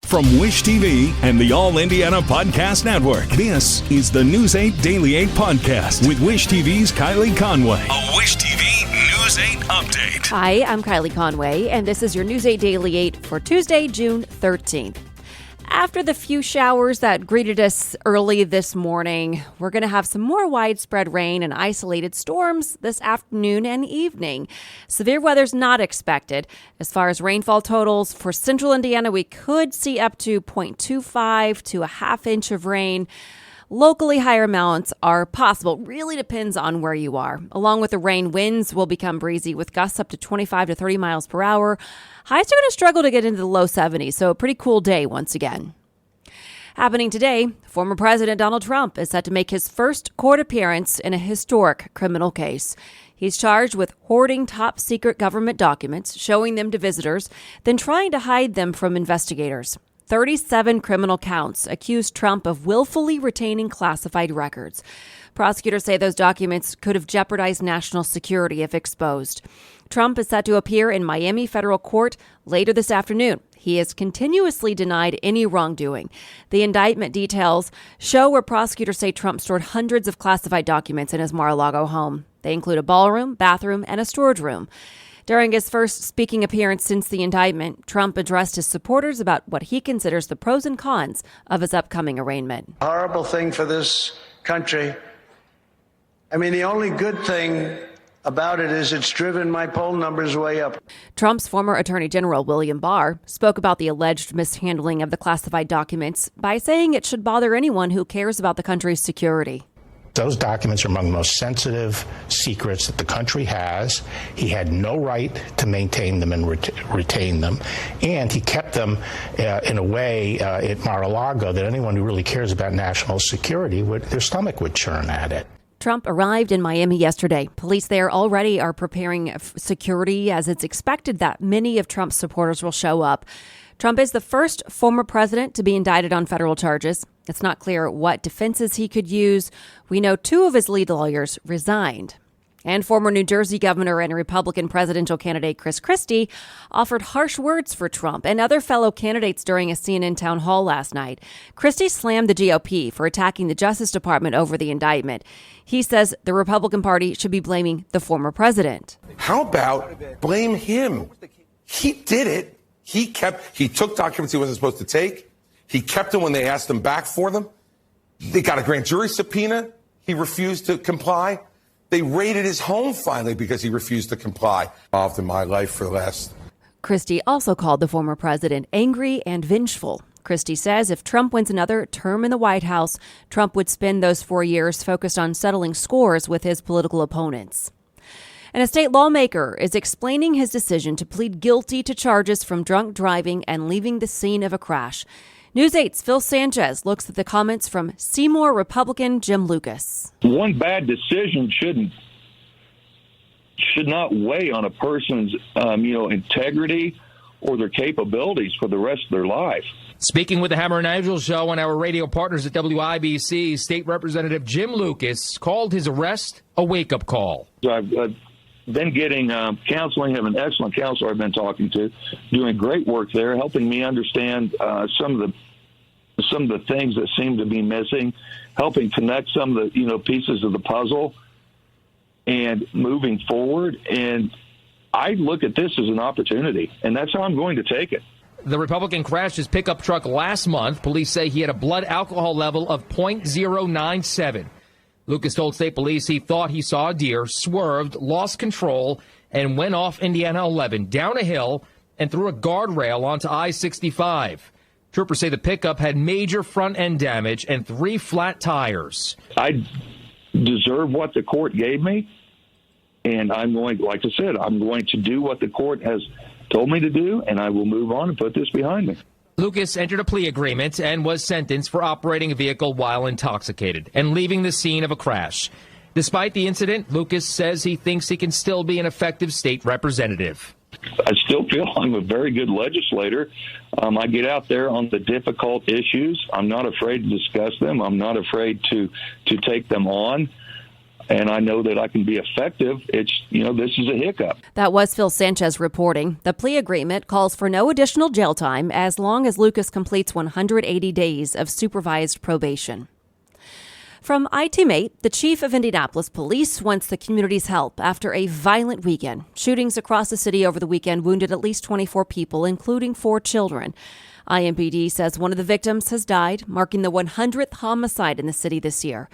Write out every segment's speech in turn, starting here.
From Wish TV and the All Indiana Podcast Network, this is the News 8 Daily 8 Podcast with Wish TV's Kylie Conway. A Wish TV News 8 update. Hi, I'm Kylie Conway, and this is your News 8 Daily 8 for Tuesday, June 13th. After the few showers that greeted us early this morning, we're going to have some more widespread rain and isolated storms this afternoon and evening. Severe weather's not expected. As far as rainfall totals, for central Indiana, we could see up to 0.25 to a half inch of rain. Locally, higher amounts are possible. Really depends on where you are. Along with the rain, winds will become breezy with gusts up to 25 to 30 miles per hour. Highs are going to struggle to get into the low 70s, so a pretty cool day once again. Happening today, former President Donald Trump is set to make his first court appearance in a historic criminal case. He's charged with hoarding top-secret government documents, showing them to visitors, then trying to hide them from investigators. 37 criminal counts accuse Trump of willfully retaining classified records. Prosecutors say those documents could have jeopardized national security if exposed. Trump is set to appear in Miami federal court later this afternoon. He has continuously denied any wrongdoing. The indictment details show where prosecutors say Trump stored hundreds of classified documents in his Mar-a-Lago home. They include a ballroom, bathroom, and a storage room. During his first speaking appearance since the indictment, Trump addressed his supporters about what he considers the pros and cons of his upcoming arraignment. Horrible thing for this country. I mean, the only good thing about it is it's driven my poll numbers way up. Trump's former Attorney General William Barr spoke about the alleged mishandling of the classified documents by saying it should bother anyone who cares about the country's security. Those documents are among the most sensitive secrets that the country has. He had no right to maintain them and retain them. And he kept them in a way at Mar-a-Lago that anyone who really cares about national security, their stomach would churn at it. Trump arrived in Miami yesterday. Police there already are preparing security as it's expected that many of Trump's supporters will show up. Trump is the first former president to be indicted on federal charges. It's not clear what defenses he could use. We know two of his lead lawyers resigned. And former New Jersey governor and Republican presidential candidate Chris Christie offered harsh words for Trump and other fellow candidates during a CNN town hall last night. Christie slammed the GOP for attacking the Justice Department over the indictment. He says the Republican Party should be blaming the former president. How about blame him? He did it. He took documents he wasn't supposed to take. He kept them when they asked him back for them. They got a grand jury subpoena. He refused to comply. They raided his home finally because he refused to comply. Involved in my life for the last. Christie also called the former president angry and vengeful. Christie says if Trump wins another term in the White House, Trump would spend those 4 years focused on settling scores with his political opponents. And a state lawmaker is explaining his decision to plead guilty to charges from drunk driving and leaving the scene of a crash. News 8's Phil Sanchez looks at the comments from Seymour Republican Jim Lucas. One bad decision should not weigh on a person's integrity or their capabilities for the rest of their life. Speaking with the Hammer and Angel show and our radio partners at WIBC, State Representative Jim Lucas called his arrest a wake-up call. I've been getting counseling, have an excellent counselor I've been talking to, doing great work there, helping me understand some of the things that seem to be missing, helping connect some of the pieces of the puzzle and moving forward. And I look at this as an opportunity, and that's how I'm going to take it. The Republican crashed his pickup truck last month. Police say he had a blood alcohol level of .097. Lucas told state police he thought he saw a deer, swerved, lost control, and went off Indiana 11 down a hill and through a guardrail onto I-65. Troopers say the pickup had major front-end damage and 3 flat tires. I deserve what the court gave me, and I'm going to do what the court has told me to do, and I will move on and put this behind me. Lucas entered a plea agreement and was sentenced for operating a vehicle while intoxicated and leaving the scene of a crash. Despite the incident, Lucas says he thinks he can still be an effective state representative. I still feel I'm a very good legislator. I get out there on the difficult issues. I'm not afraid to discuss them. I'm not afraid to take them on. and I know that I can be effective. It's, this is a hiccup. That was Phil Sanchez reporting. The plea agreement calls for no additional jail time as long as Lucas completes 180 days of supervised probation. From iTeammate, the chief of Indianapolis Police wants the community's help after a violent weekend. Shootings across the city over the weekend wounded at least 24 people, including 4 children. IMPD says one of the victims has died, marking the 100th homicide in the city this year.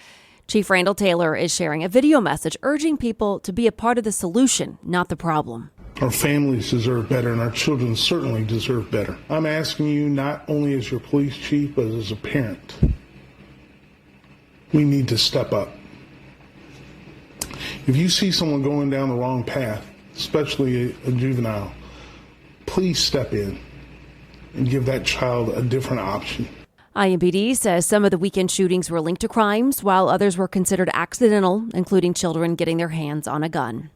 Chief Randall Taylor is sharing a video message urging people to be a part of the solution, not the problem. Our families deserve better, and our children certainly deserve better. I'm asking you not only as your police chief, but as a parent. We need to step up. If you see someone going down the wrong path, especially a juvenile, please step in and give that child a different option. IMPD says some of the weekend shootings were linked to crimes, while others were considered accidental, including children getting their hands on a gun.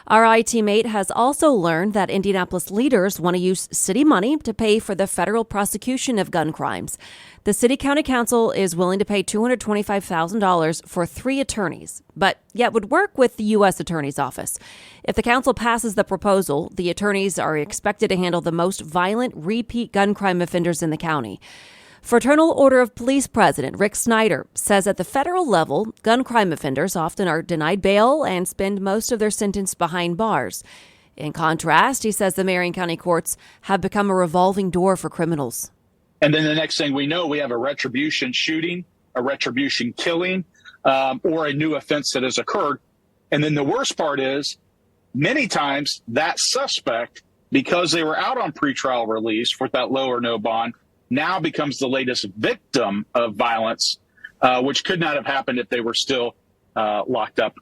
Our iTeammate has also learned that Indianapolis leaders want to use city money to pay for the federal prosecution of gun crimes. The City County Council is willing to pay $225,000 for 3 attorneys, but yet would work with the U.S. Attorney's Office. If the council passes the proposal, the attorneys are expected to handle the most violent repeat gun crime offenders in the county. Fraternal Order of Police President Rick Snyder says at the federal level, gun crime offenders often are denied bail and spend most of their sentence behind bars. In contrast, he says the Marion County courts have become a revolving door for criminals. And then the next thing we know, we have a retribution shooting, a retribution killing, or a new offense that has occurred. And then the worst part is many times that suspect, because they were out on pretrial release with that low or no bond, now becomes the latest victim of violence, which could not have happened if they were still locked up.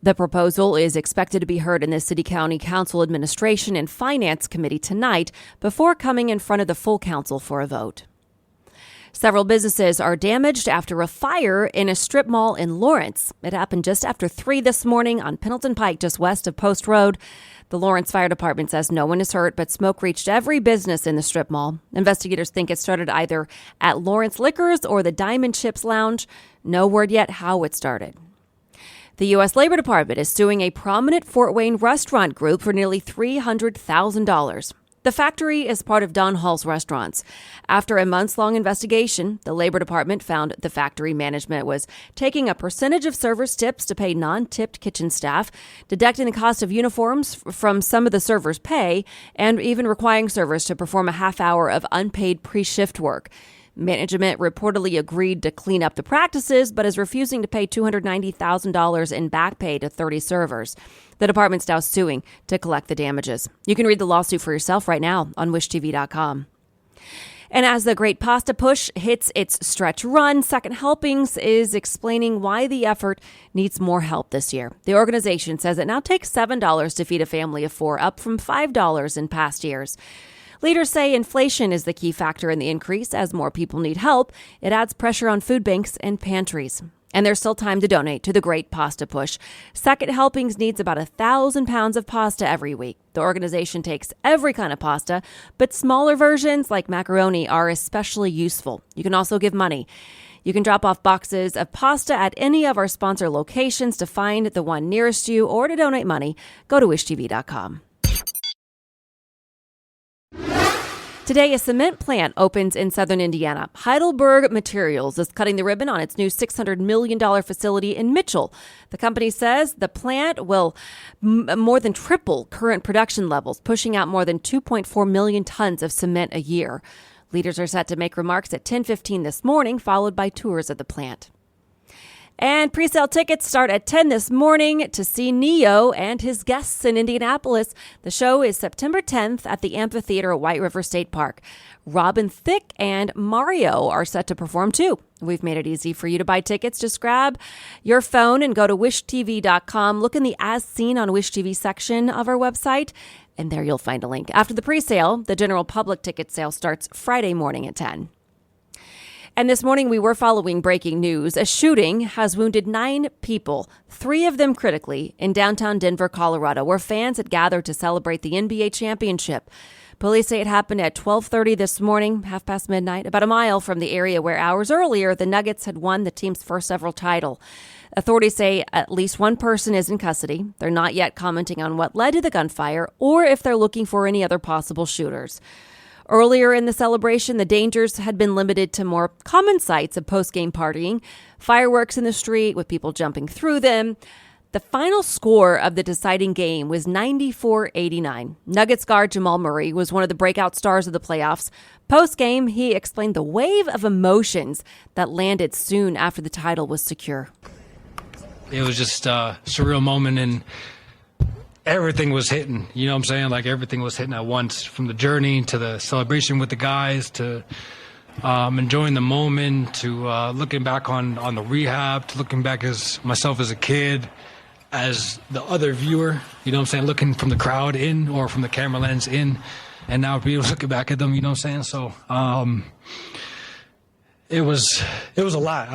The proposal is expected to be heard in the City County Council Administration and Finance Committee tonight before coming in front of the full council for a vote. Several businesses are damaged after a fire in a strip mall in Lawrence. It happened just after 3 this morning on Pendleton Pike, just west of Post Road. The Lawrence Fire Department says no one is hurt, but smoke reached every business in the strip mall. Investigators think it started either at Lawrence Liquors or the Diamond Chips Lounge. No word yet how it started. The U.S. Labor Department is suing a prominent Fort Wayne restaurant group for nearly $300,000. The factory is part of Don Hall's Restaurants. After a months-long investigation, the Labor Department found the factory management was taking a percentage of servers' tips to pay non-tipped kitchen staff, deducting the cost of uniforms from some of the servers' pay, and even requiring servers to perform a half hour of unpaid pre-shift work. Management reportedly agreed to clean up the practices, but is refusing to pay $290,000 in back pay to 30 servers. The department's now suing to collect the damages. You can read the lawsuit for yourself right now on wishtv.com. And as the Great Pasta Push hits its stretch run, Second Helpings is explaining why the effort needs more help this year. The organization says it now takes $7 to feed a family of 4, up from $5 in past years. Leaders say inflation is the key factor in the increase. As more people need help, it adds pressure on food banks and pantries. And there's still time to donate to the Great Pasta Push. Second Helpings needs about 1,000 pounds of pasta every week. The organization takes every kind of pasta, but smaller versions like macaroni are especially useful. You can also give money. You can drop off boxes of pasta at any of our sponsor locations. To find the one nearest you or to donate money, go to wishtv.com. Today, a cement plant opens in southern Indiana. Heidelberg Materials is cutting the ribbon on its new $600 million facility in Mitchell. The company says the plant will more than triple current production levels, pushing out more than 2.4 million tons of cement a year. Leaders are set to make remarks at 10:15 this morning, followed by tours of the plant. And pre-sale tickets start at 10 this morning to see Neo and his guests in Indianapolis. The show is September 10th at the Amphitheater at White River State Park. Robin Thicke and Mario are set to perform too. We've made it easy for you to buy tickets. Just grab your phone and go to wishtv.com. Look in the As Seen on Wish TV section of our website, and there you'll find a link. After the pre-sale, the general public ticket sale starts Friday morning at 10. And this morning, we were following breaking news. A shooting has wounded 9 people, 3 of them critically, in downtown Denver, Colorado, where fans had gathered to celebrate the NBA championship. Police say it happened at 12:30 this morning, half past midnight, about a mile from the area where hours earlier the Nuggets had won the team's first ever title. Authorities say at least one person is in custody. They're not yet commenting on what led to the gunfire or if they're looking for any other possible shooters. Earlier in the celebration, the dangers had been limited to more common sights of post-game partying, fireworks in the street with people jumping through them. The final score of the deciding game was 94-89. Nuggets guard Jamal Murray was one of the breakout stars of the playoffs. Post-game, he explained the wave of emotions that landed soon after the title was secure. It was just a surreal moment, and everything was hitting. You know what I'm saying? Like, everything was hitting at once, from the journey to the celebration with the guys to enjoying the moment to looking back on the rehab, to looking back as myself as a kid, as the other viewer, you know what I'm saying, looking from the crowd in or from the camera lens in, and now be able to look back at them, you know what I'm saying? So it was a lot.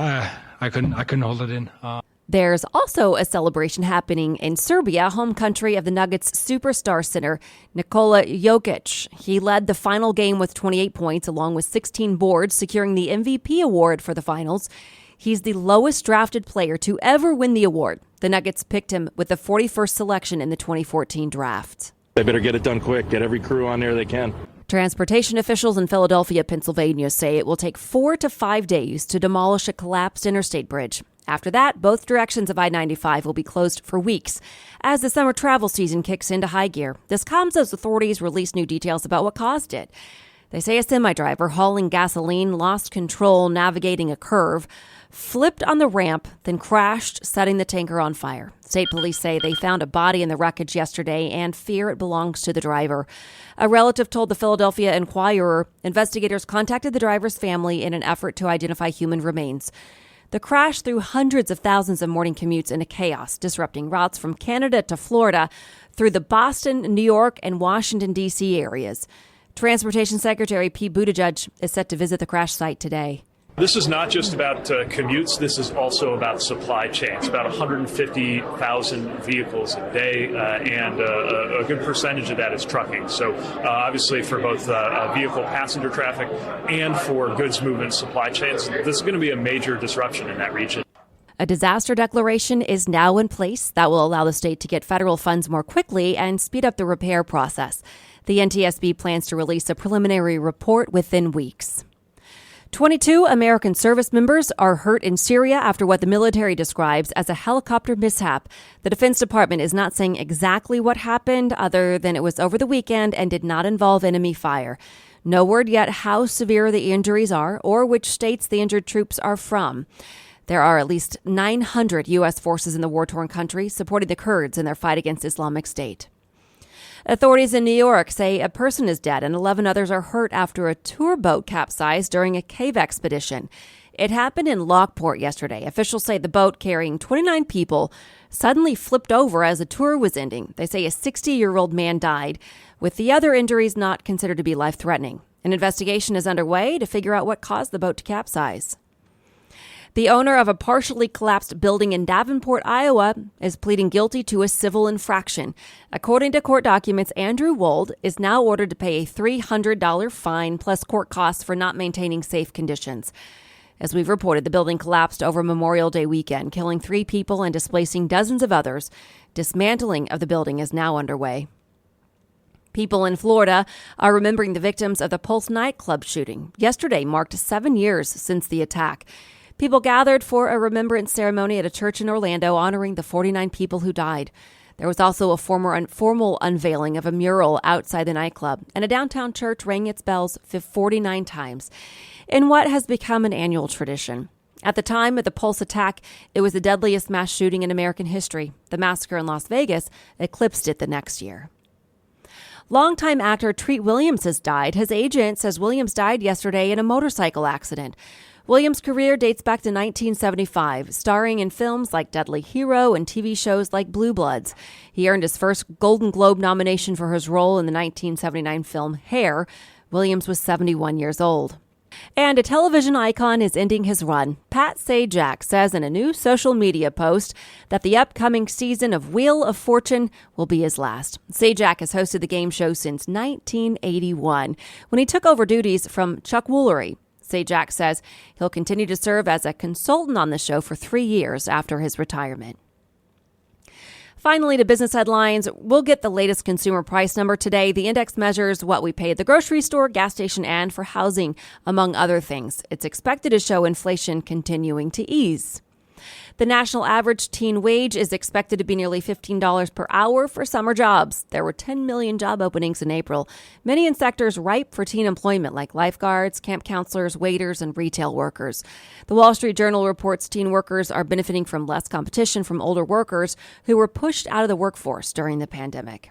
I couldn't hold it in. There's also a celebration happening in Serbia, home country of the Nuggets superstar center, Nikola Jokic. He led the final game with 28 points along with 16 boards, securing the MVP award for the finals. He's the lowest drafted player to ever win the award. The Nuggets picked him with the 41st selection in the 2014 draft. They better get it done quick, get every crew on there they can. Transportation officials in Philadelphia, Pennsylvania say it will take 4 to 5 days to demolish a collapsed interstate bridge. After that, both directions of I-95 will be closed for weeks as the summer travel season kicks into high gear. This comes as authorities release new details about what caused it. They say a semi-driver hauling gasoline lost control navigating a curve, flipped on the ramp, then crashed, setting the tanker on fire. State police say they found a body in the wreckage yesterday and fear it belongs to the driver. A relative told the Philadelphia Inquirer investigators contacted the driver's family in an effort to identify human remains. The crash threw hundreds of thousands of morning commutes into chaos, disrupting routes from Canada to Florida through the Boston, New York, and Washington, D.C. areas. Transportation Secretary Pete Buttigieg is set to visit the crash site today. This is not just about commutes. This is also about supply chains, about 150,000 vehicles a day, and a good percentage of that is trucking. So obviously for both vehicle passenger traffic and for goods movement supply chains, this is going to be a major disruption in that region. A disaster declaration is now in place that will allow the state to get federal funds more quickly and speed up the repair process. The NTSB plans to release a preliminary report within weeks. 22 American service members are hurt in Syria after what the military describes as a helicopter mishap. The Defense Department is not saying exactly what happened other than it was over the weekend and did not involve enemy fire. No word yet how severe the injuries are or which states the injured troops are from. There are at least 900 U.S. forces in the war-torn country supporting the Kurds in their fight against Islamic State. Authorities in New York say a person is dead and 11 others are hurt after a tour boat capsized during a cave expedition. It happened in Lockport yesterday. Officials say the boat carrying 29 people suddenly flipped over as the tour was ending. They say a 60-year-old man died, with the other injuries not considered to be life-threatening. An investigation is underway to figure out what caused the boat to capsize. The owner of a partially collapsed building in Davenport, Iowa, is pleading guilty to a civil infraction. According to court documents, Andrew Wold is now ordered to pay a $300 fine plus court costs for not maintaining safe conditions. As we've reported, the building collapsed over Memorial Day weekend, killing 3 people and displacing dozens of others. Dismantling of the building is now underway. People in Florida are remembering the victims of the Pulse nightclub shooting. Yesterday marked 7 years since the attack. People gathered for a remembrance ceremony at a church in Orlando honoring the 49 people who died. There was also a formal unveiling of a mural outside the nightclub, and a downtown church rang its bells 49 times in what has become an annual tradition. At the time of the Pulse attack, it was the deadliest mass shooting in American history. The massacre in Las Vegas eclipsed it the next year. Longtime actor Treat Williams has died. His agent says Williams died yesterday in a motorcycle accident. Williams' career dates back to 1975, starring in films like Deadly Hero and TV shows like Blue Bloods. He earned his first Golden Globe nomination for his role in the 1979 film Hair. Williams was 71 years old. And a television icon is ending his run. Pat Sajak says in a new social media post that the upcoming season of Wheel of Fortune will be his last. Sajak has hosted the game show since 1981, when he took over duties from Chuck Woolery. Sajak says he'll continue to serve as a consultant on the show for 3 years after his retirement. Finally, to business headlines, we'll get the latest consumer price number today. The index measures what we pay at the grocery store, gas station, and for housing, among other things. It's expected to show inflation continuing to ease. The national average teen wage is expected to be nearly $15 per hour for summer jobs. There were 10 million job openings in April, many in sectors ripe for teen employment like lifeguards, camp counselors, waiters, and retail workers. The Wall Street Journal reports teen workers are benefiting from less competition from older workers who were pushed out of the workforce during the pandemic.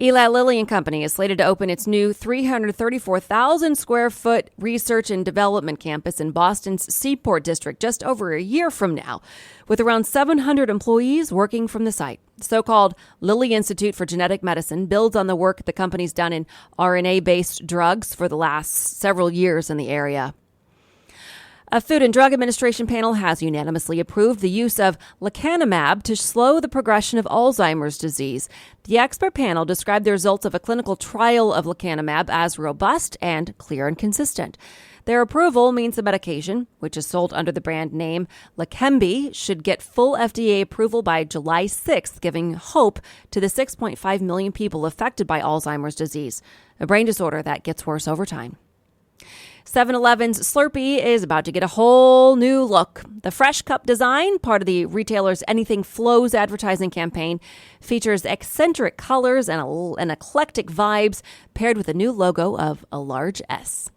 Eli Lilly and Company is slated to open its new 334,000 square foot research and development campus in Boston's Seaport District just over a year from now, with around 700 employees working from the site. The so-called Lilly Institute for Genetic Medicine builds on the work the company's done in RNA-based drugs for the last several years in the area. A Food and Drug Administration panel has unanimously approved the use of lecanemab to slow the progression of Alzheimer's disease. The expert panel described the results of a clinical trial of lecanemab as robust and clear and consistent. Their approval means the medication, which is sold under the brand name Leqembi, should get full FDA approval by July 6th, giving hope to the 6.5 million people affected by Alzheimer's disease, a brain disorder that gets worse over time. 7-Eleven's Slurpee is about to get a whole new look. The Fresh Cup design, part of the retailer's Anything Flows advertising campaign, features eccentric colors and eclectic vibes paired with a new logo of a large S.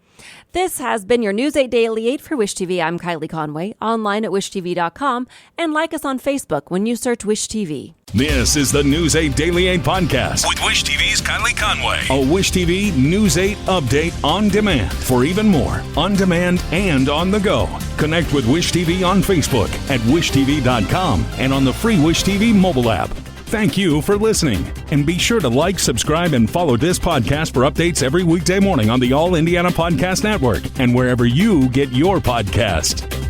This has been your News 8 Daily 8 for Wish TV. I'm Kylie Conway, online at wishtv.com, and like us on Facebook when you search Wish TV. This is the News 8 Daily 8 podcast with Wish TV's Kylie Conway. A Wish TV News 8 update on demand for even more on demand and on the go. Connect with Wish TV on Facebook at wishtv.com and on the free Wish TV mobile app. Thank you for listening, and be sure to like, subscribe, and follow this podcast for updates every weekday morning on the All Indiana Podcast Network and wherever you get your podcast.